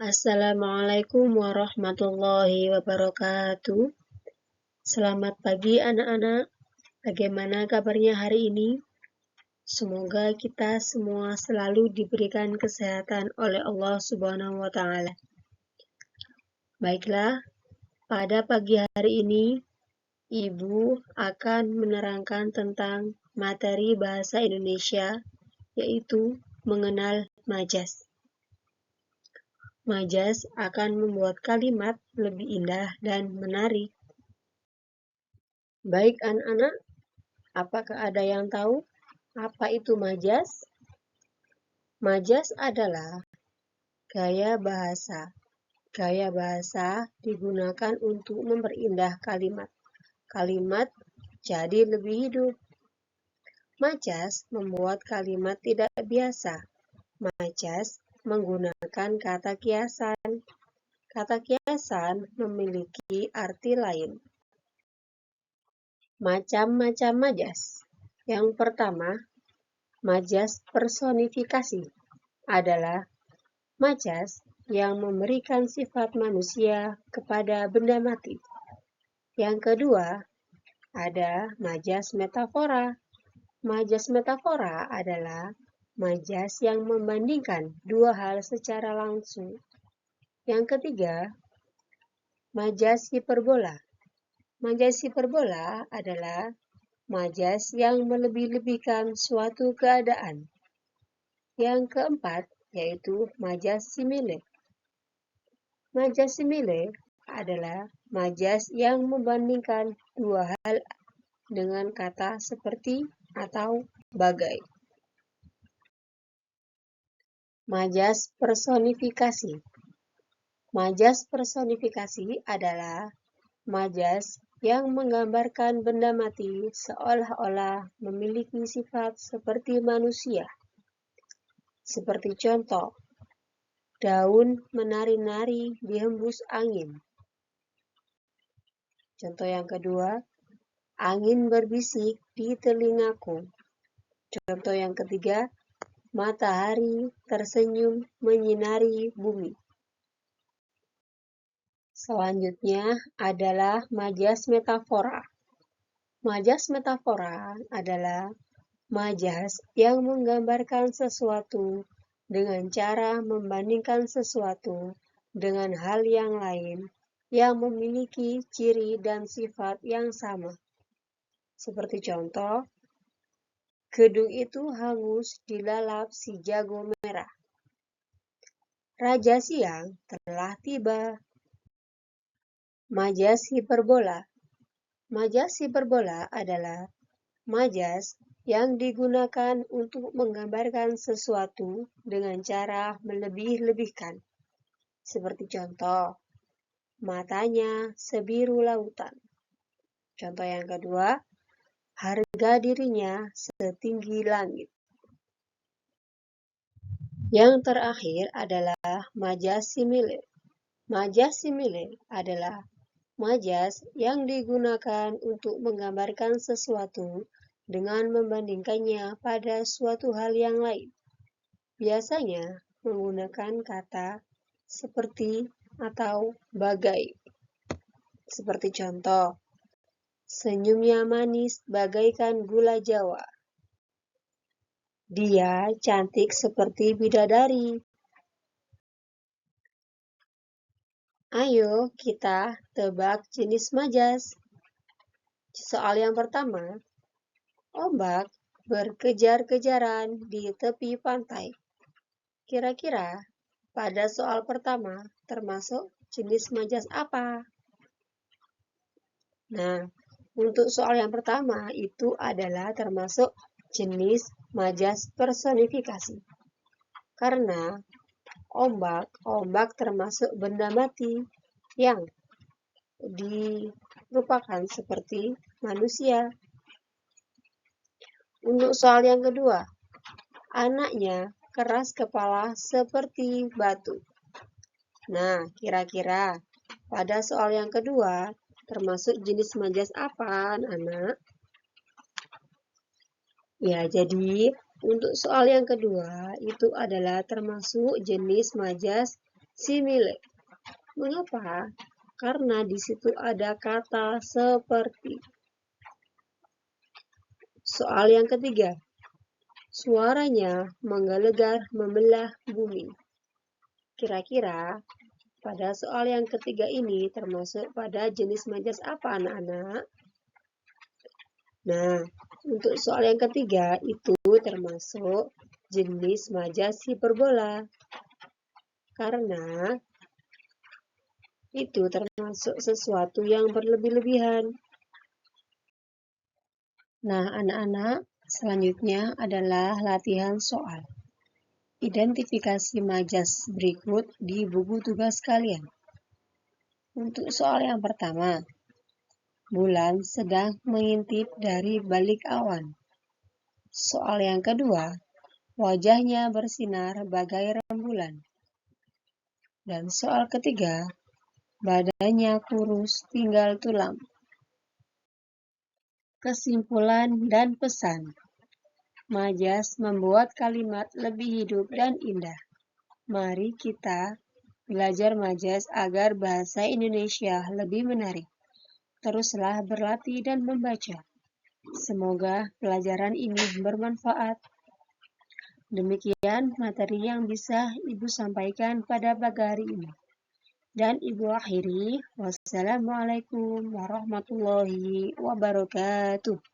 Assalamualaikum warahmatullahi wabarakatuh. Selamat pagi anak-anak. Bagaimana kabarnya hari ini? Semoga kita semua selalu diberikan kesehatan oleh Allah Subhanahu wa taala. Baiklah, pada pagi hari ini Ibu akan menerangkan tentang materi bahasa Indonesia, yaitu mengenal majas. Majas akan membuat kalimat lebih indah dan menarik. Baik anak-anak, apakah ada yang tahu apa itu majas? Majas adalah gaya bahasa. Gaya bahasa digunakan untuk memperindah kalimat. Kalimat jadi lebih hidup. Majas membuat kalimat tidak biasa. Majas menggunakan kata kiasan. Kata kiasan memiliki arti lain. Macam-macam majas. Yang pertama, majas personifikasi adalah majas yang memberikan sifat manusia kepada benda mati. Yang kedua, ada majas metafora. Majas metafora adalah majas yang membandingkan dua hal secara langsung. Yang ketiga, majas hiperbola. Majas hiperbola adalah majas yang melebih-lebihkan suatu keadaan. Yang keempat, yaitu majas simile. Majas simile adalah majas yang membandingkan dua hal dengan kata seperti atau bagai. Majas personifikasi. Majas personifikasi adalah majas yang menggambarkan benda mati seolah-olah memiliki sifat seperti manusia. Seperti contoh, daun menari-nari dihembus angin. Contoh yang kedua, angin berbisik di telingaku. Contoh yang ketiga, matahari tersenyum menyinari bumi. Selanjutnya adalah majas metafora. Majas metafora adalah majas yang menggambarkan sesuatu dengan cara membandingkan sesuatu dengan hal yang lain yang memiliki ciri dan sifat yang sama. Seperti contoh, gedung itu hangus dilalap si jago merah. Raja siang telah tiba. Majas hiperbola. Majas hiperbola adalah majas yang digunakan untuk menggambarkan sesuatu dengan cara melebih-lebihkan. Seperti contoh, matanya sebiru lautan. Contoh yang kedua, harga dirinya setinggi langit. Yang terakhir adalah majas simile. Majas simile adalah majas yang digunakan untuk menggambarkan sesuatu dengan membandingkannya pada suatu hal yang lain. Biasanya menggunakan kata seperti atau bagai. Seperti contoh, senyumnya manis bagaikan gula Jawa. Dia cantik seperti bidadari. Ayo kita tebak jenis majas. Soal yang pertama, ombak berkejar-kejaran di tepi pantai. Kira-kira pada soal pertama termasuk jenis majas apa? Nah, untuk soal yang pertama itu adalah termasuk jenis majas personifikasi. Karena ombak termasuk benda mati yang dirupakan seperti manusia. Untuk soal yang kedua, anaknya keras kepala seperti batu. Nah, kira-kira pada soal yang kedua termasuk jenis majas apa, anak? Ya, jadi untuk soal yang kedua itu adalah termasuk jenis majas simile. Mengapa? Karena di situ ada kata seperti. Soal yang ketiga. Suaranya menggelegar membelah bumi. Kira-kira pada soal yang ketiga ini termasuk pada jenis majas apa anak-anak? Nah, untuk soal yang ketiga itu termasuk jenis majas hiperbola. Karena itu termasuk sesuatu yang berlebih-lebihan. Nah, anak-anak, selanjutnya adalah latihan soal. Identifikasi majas berikut di buku tugas kalian. Untuk soal yang pertama, bulan sedang mengintip dari balik awan. Soal yang kedua, wajahnya bersinar bagai rembulan. Dan soal ketiga, badannya kurus tinggal tulang. Kesimpulan dan pesan. Majas membuat kalimat lebih hidup dan indah. Mari kita belajar majas agar bahasa Indonesia lebih menarik. Teruslah berlatih dan membaca. Semoga pelajaran ini bermanfaat. Demikian materi yang bisa Ibu sampaikan pada pagi hari ini. Dan Ibu akhiri, wassalamualaikum warahmatullahi wabarakatuh.